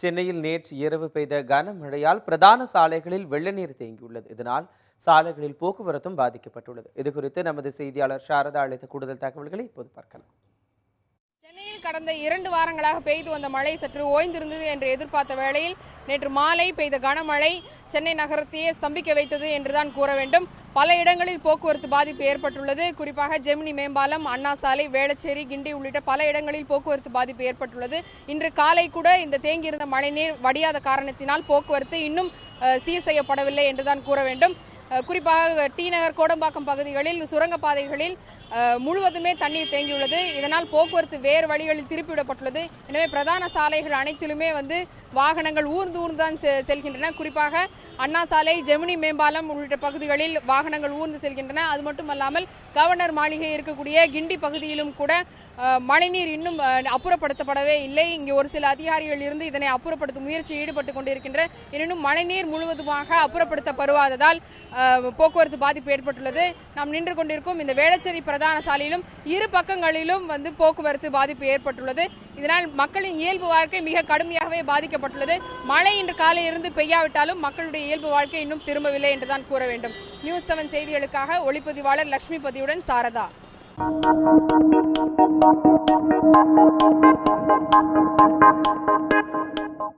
சென்னையில் நேற்று இரவு பெய்த கனமழையால் பிரதான சாலைகளில் வெள்ள நீர் தேங்கியுள்ளது. இதனால் சாலைகளில் போக்குவரத்தும் பாதிக்கப்பட்டுள்ளது. இதுகுறித்து நமது செய்தியாளர் சாரதா அளித்த கூடுதல் தகவல்களை இப்போது பார்க்கலாம். சென்னையில் கடந்த 2 வாரங்களாக பெய்து வந்த மழை சற்று ஓய்ந்திருந்தது என்று எதிர்பார்த்த வேளையில் நேற்று மாலை பெய்த கனமழை சென்னை நகரத்தையே ஸ்தம்பிக்க வைத்தது என்றுதான் கூற வேண்டும். பல இடங்களில் போக்குவரத்து பாதிப்பு ஏற்பட்டுள்ளது. குறிப்பாக ஜெமினி மேம்பாலம், அண்ணா சாலை, வேளச்சேரி, கிண்டி உள்ளிட்ட பல இடங்களில் போக்குவரத்து பாதிப்பு ஏற்பட்டுள்ளது. இன்று காலை கூட இந்த தேங்கியிருந்த மழைநீர் வடியாத காரணத்தினால் போக்குவரத்து இன்னும் சீர் செய்யப்படவில்லை என்றுதான் கூற வேண்டும். குறிப்பாக டி நகர், கோடம்பாக்கம் பகுதிகளில் சுரங்கப்பாதைகளில் முழுவதுமே தண்ணீர் தேங்கியுள்ளது. இதனால் போக்குவரத்து வேறு வழிகளில் திருப்பிவிடப்பட்டுள்ளது. எனவே பிரதான சாலைகள் அனைத்திலுமே வாகனங்கள் ஊர்ந்துதான் செல்கின்றன. குறிப்பாக அண்ணா சாலை, ஜெமினி மேம்பாலம் உள்ளிட்ட பகுதிகளில் வாகனங்கள் ஊர்ந்து செல்கின்றன. அது மட்டுமல்லாமல் கவர்னர் மாளிகை இருக்கக்கூடிய கிண்டி பகுதியிலும் கூட மழைநீர் இன்னும் அப்புறப்படுத்தப்படவே இல்லை. இங்கே ஒரு சில அதிகாரிகள் இருந்து இதனை அப்புறப்படுத்தும் முயற்சியில் ஈடுபட்டுக் கொண்டிருக்கின்றனர். எனினும் மழைநீர் முழுவதுமாக அப்புறப்படுத்தப்படுவதால் போக்குவரத்து பாதிப்பு ஏற்பட்டுள்ளது. நாம் நின்று கொண்டிருக்கும் இந்த வேளச்சேரி பிரதான சாலையிலும் இரு பக்கங்களிலும் போக்குவரத்து பாதிப்பு ஏற்பட்டுள்ளது. இதனால் மக்களின் இயல்பு வாழ்க்கை மிக கடுமையாகவே பாதிக்கப்பட்டுள்ளது. மழை இன்று காலையிலிருந்து பெய்யாவிட்டாலும் மக்களுடைய இயல்பு வாழ்க்கை இன்னும் திரும்பவில்லை என்றுதான் கூற வேண்டும். நியூஸ் 7 செய்திகளுக்காக ஒளிப்பதிவாளர் லட்சுமிபதியுடன் சாரதா.